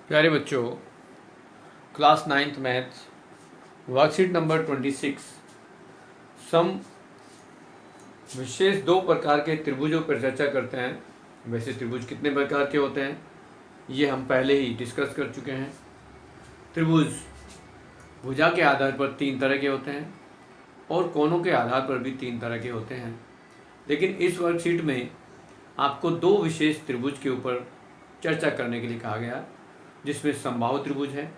प्यारे बच्चों, class 9th maths worksheet number 26 सम विशेष दो प्रकार के त्रिभुजों पर चर्चा करते हैं। वैसे त्रिभुज कितने प्रकार के होते हैं ये हम पहले ही डिस्कस कर चुके हैं। त्रिभुज भुजा के आधार पर तीन तरह के होते हैं और कोनों के आधार पर भी तीन तरह के होते हैं, लेकिन इस वर्कशीट में आपको दो विशेष त्रिभुज के ऊपर चर्चा करने के लिए कहा गया, जिसमें समबाहु त्रिभुज है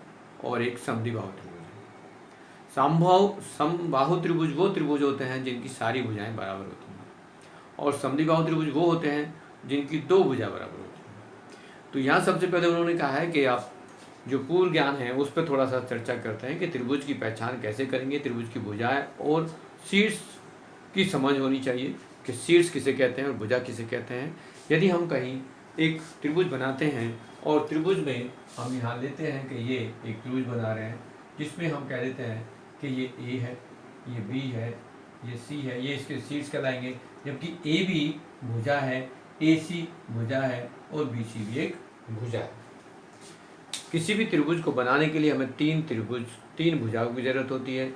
और एक समद्विबाहु त्रिभुज है। समबाहु त्रिभुज वो त्रिभुज होते हैं जिनकी सारी भुजाएं बराबर होती हैं और समद्विबाहु त्रिभुज वो होते हैं जिनकी दो भुजा बराबर होती हैं। तो यहाँ सबसे पहले उन्होंने कहा है कि आप जो पूर्व ज्ञान है उस पर थोड़ा सा चर्चा करते हैं कि त्रिभुज की पहचान कैसे करेंगे, त्रिभुज की भुजाएं और शीर्ष की समझ होनी चाहिए कि शीर्ष किसे कहते हैं और भुजा किसे कहते हैं। यदि हम कहीं एक त्रिभुज बनाते हैं और त्रिभुज में हम यहाँ लेते हैं कि ये एक त्रिभुज बना रहे हैं जिसमें हम कह देते हैं कि ये ए है, ये बी है, ये सी है, ये इसके शीर्ष कहलाएंगे, जबकि ए बी भुजा है, ए सी भुजा है और बी सी भी एक भुजा है। किसी भी त्रिभुज को बनाने के लिए हमें तीन भुजाओं की जरूरत होती है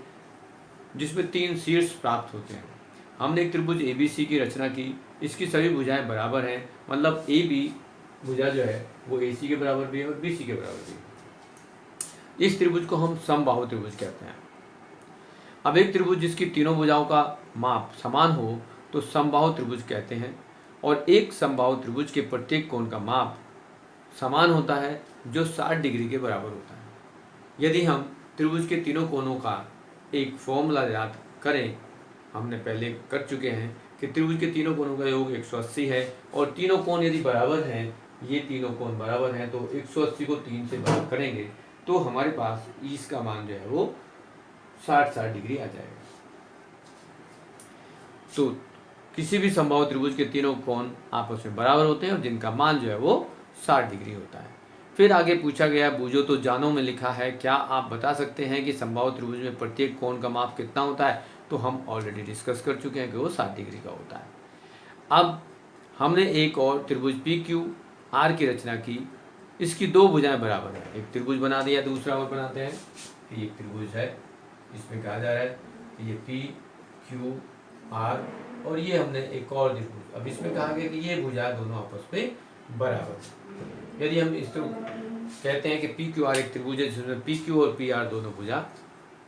जिसमें तीन शीर्ष प्राप्त होते हैं। हमने एक त्रिभुज ए बी सी की रचना की, इसकी सभी भुजाएं बराबर हैं, मतलब ए बी भुजा जो है वो ए सी के बराबर भी है और बी सी के बराबर भी है। इस त्रिभुज को हम समबाहु त्रिभुज कहते हैं। अब एक त्रिभुज जिसकी तीनों भुजाओं का माप समान हो तो समबाहु त्रिभुज कहते हैं, और एक समबाहु त्रिभुज के प्रत्येक कोण का माप समान होता है जो 60 डिग्री के बराबर होता है। यदि हम त्रिभुज के तीनों कोणों का एक फॉर्मूला याद करें, हमने पहले कर चुके हैं कि त्रिभुज के तीनों कोणों का योग 180 है और तीनों कोण यदि बराबर हैं, ये तीनों कोण बराबर हैं, तो 180 को 3 से भाग करेंगे तो हमारे पास इसका मान जो है वो 60 डिग्री आ जाएगा। तो किसी भी समबाहु त्रिभुज के तीनों कोण आपस में बराबर होते हैं और जिनका मान जो है वो 60 डिग्री होता है। फिर आगे पूछा गया, बूझो तो जानो में लिखा है, क्या आप बता सकते हैं कि समबाहु त्रिभुज में प्रत्येक कोण का माप कितना होता है? तो हम ऑलरेडी डिस्कस कर चुके हैं कि वो 60 डिग्री का होता है। अब हमने एक और त्रिभुज पी क्यू आर की रचना की, इसकी दो भुजाएं बराबर हैं। एक त्रिभुज बना दिया, दूसरा और बनाते हैं कि एक त्रिभुज है, इसमें कहा जा रहा है कि ये पी क्यू आर, और ये हमने एक और त्रिभुज, अब इसमें कहा गया कि ये भुजा दोनों आपस में बराबर है। यदि हम इस कहते हैं कि पी क्यू आर एक त्रिभुज है जिसमें पी क्यू और पी आर दोनों भुजा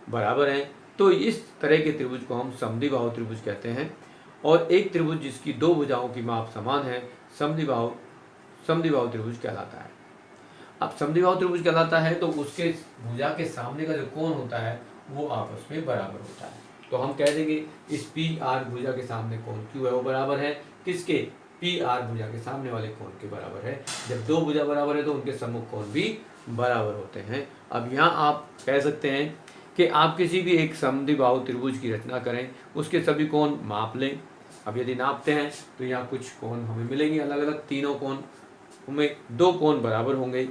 बराबर हैं, तो इस तरह के त्रिभुज को हम समद्विबाहु त्रिभुज कहते हैं। और एक त्रिभुज जिसकी दो भुजाओं की माप समान है समद्विबाहु त्रिभुज कहलाता है। अब समद्विबाहु त्रिभुज कहलाता है तो उसके भुजा के सामने का जो कोण होता है वो आपस में बराबर होता है। तो हम कह देंगे इस पी आर भुजा के सामने कोण क्यू है वो बराबर है किसके? पी आर भुजा के सामने वाले कोण के बराबर है। जब दो भुजा बराबर है तो उनके सम्मुख कोण भी बराबर होते हैं। अब यहाँ आप कह सकते हैं कि आप किसी भी एक समद्विबाहु त्रिभुज की रचना करें, उसके सभी कोण माप लें। अब यदि नापते हैं तो यहाँ कुछ कोण हमें मिलेंगे अलग अलग, तीनों कोण में दो कोण बराबर होंगे।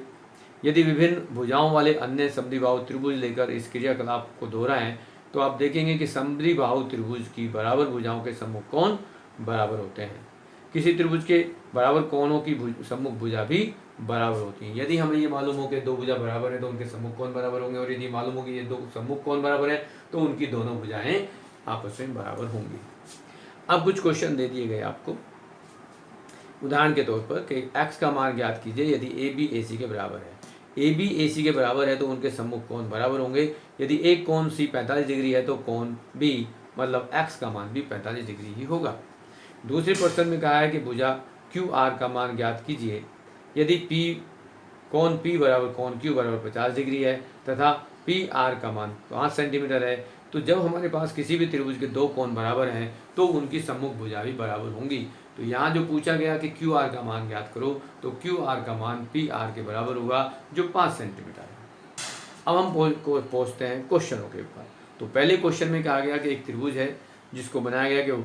यदि विभिन्न भुजाओं वाले अन्य समद्विबाहु त्रिभुज लेकर इस क्रियाकलाप को दोहराएं तो आप देखेंगे कि समद्विबाहु त्रिभुज की बराबर भुजाओं के सम्मुख कोण बराबर होते हैं। किसी त्रिभुज के बराबर कोणों की सम्मुख भुजा भी बराबर होती हैं। यदि हमें ये मालूम हो कि दो भुजा बराबर है तो उनके सम्मुख कोण बराबर होंगे, और यदि मालूम हो कि ये दो सम्मुख कोण बराबर है तो उनकी दोनों भुजाएं आपस में बराबर होंगी। अब कुछ क्वेश्चन दे दिए गए आपको, उदाहरण के तौर पर कि x का मान ज्ञात कीजिए यदि ए बी ए सी के बराबर है। ए बी ए सी के बराबर है तो उनके सम्मुख कोण बराबर होंगे। यदि एक कोण सी 45 डिग्री है तो कोण बी मतलब x का मान भी 45 डिग्री ही होगा। दूसरे प्रश्न में कहा है कि भुजा क्यू आर का मान ज्ञात कीजिए यदि कोण P बराबर कोण Q बराबर 50 डिग्री है तथा पी आर का मान 5 सेंटीमीटर है। तो जब हमारे पास किसी भी त्रिभुज के दो कोण बराबर हैं तो उनकी सम्मुख भुजा भी बराबर होंगी। तो यहाँ जो पूछा गया कि क्यू आर का मान ज्ञात करो, तो क्यू आर का मान पी आर के बराबर होगा जो 5 सेंटीमीटर है। अब हम पहुँचते हैं क्वेश्चनों के ऊपर। तो पहले क्वेश्चन में कहा गया कि एक त्रिभुज है जिसको बनाया गया कि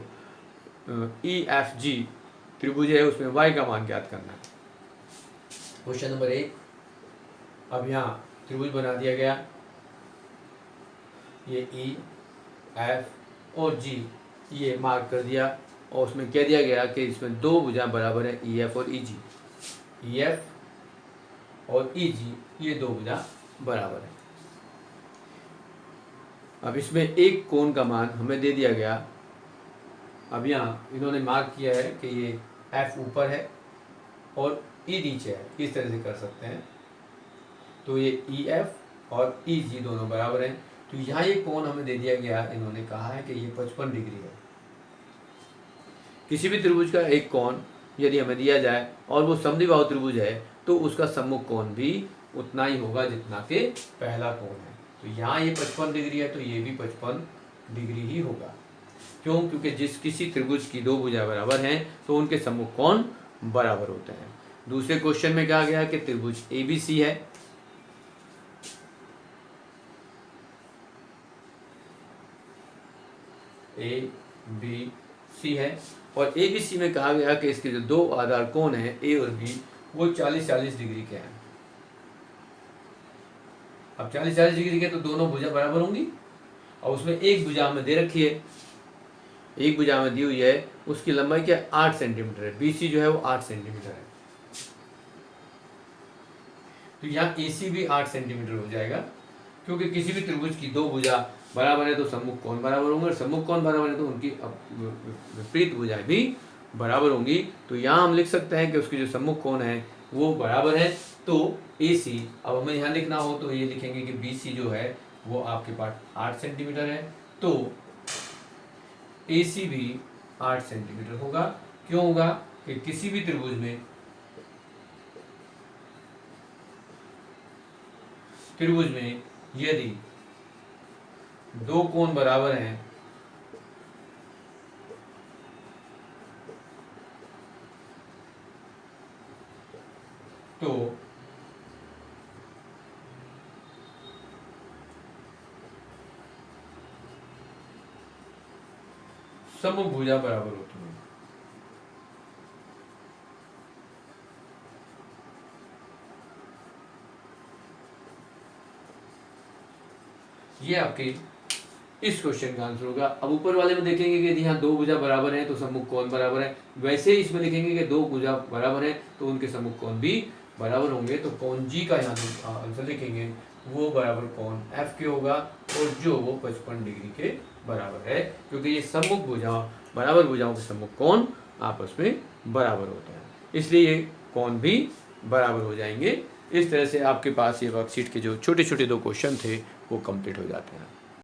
ई एफ जी त्रिभुज है, उसमें y का मान ज्ञात करना है। क्वेश्चन नंबर 1, अब यहाँ त्रिभुज बना दिया गया, ये ई एफ और जी ये मार्क कर दिया, और उसमें कह दिया गया कि इसमें दो भुजा बराबर है ई एफ और ई जी। ई एफ और ई जी, ये दो भुजा बराबर है। अब इसमें एक कोण का मान हमें दे दिया गया। अब यहाँ इन्होंने मार्क किया है कि ये एफ ऊपर है और ई नीचे है, इस तरह से कर सकते हैं। तो ये ई एफ और ई जी दोनों बराबर हैं। तो यहाँ ये कोण हमें दे दिया गया, इन्होंने कहा है कि ये 55 डिग्री है। किसी भी त्रिभुज का एक कोण यदि हमें दिया जाए और वो समद्विबाहु त्रिभुज है तो उसका सम्मुख कोण भी उतना ही होगा जितना कि पहला कोण है। तो यहाँ ये 55 डिग्री है तो ये भी 55 डिग्री ही होगा। क्यों? क्योंकि जिस किसी त्रिभुज की दो भुजा बराबर हैं तो उनके सम्मुख कोण बराबर होते हैं। दूसरे क्वेश्चन में कहा गया कि त्रिभुज एबीसी है, ए बी सी है, और ए बी सी में कहा गया कि इसके जो दो आधार कोण हैं ए और बी वो 40-40 डिग्री के हैं। अब 40-40 डिग्री के तो दोनों भुजा बराबर होंगी और उसमें एक भुजा हमें दे रखी है, एक भुजा हमें दी हुई है, उसकी लंबाई क्या 8 सेंटीमीटर है, बी सी जो है वो 8 सेंटीमीटर है। तो यहाँ ए सी भी 8 सेंटीमीटर हो जाएगा, क्योंकि किसी भी त्रिभुज की दो भुजा बराबर है तो सम्मुख कोण बराबर होंगे, और सम्मुख कोण बराबर है तो उनकी विपरीत भुजाएं भी बराबर होंगी। तो यहाँ हम लिख सकते हैं कि उसकी जो सम्मुख कोण है वो बराबर है। तो ए सी, अब हमें यहाँ लिखना हो तो ये लिखेंगे कि बी सी जो है वो आपके पास 8 सेंटीमीटर है, तो ए सी भी 8 सेंटीमीटर होगा। क्यों होगा? कि किसी भी त्रिभुज में यदि दो कोण बराबर हैं तो सम्मुख भुजा बराबर होती है। ये आपके इस क्वेश्चन का आंसर होगा। अब ऊपर वाले में देखेंगे कि यदि यहाँ दो भुजा बराबर हैं तो सम्मुख कोण बराबर है, वैसे ही इसमें लिखेंगे कि दो भुजा बराबर है तो उनके सम्मुख कोण भी बराबर होंगे। तो कोण जी का यहाँ आंसर लिखेंगे वो बराबर कोण एफ के होगा, और जो वो 55 डिग्री के बराबर है, क्योंकि ये सम्मुख भुजा बराबर भुजाओं के सम्मुख कोण आपस में बराबर होते हैं, इसलिए ये कोण भी बराबर हो जाएंगे। इस तरह से आपके पास ये वर्कशीट के जो छोटे छोटे दो क्वेश्चन थे वो कंप्लीट हो जाते हैं।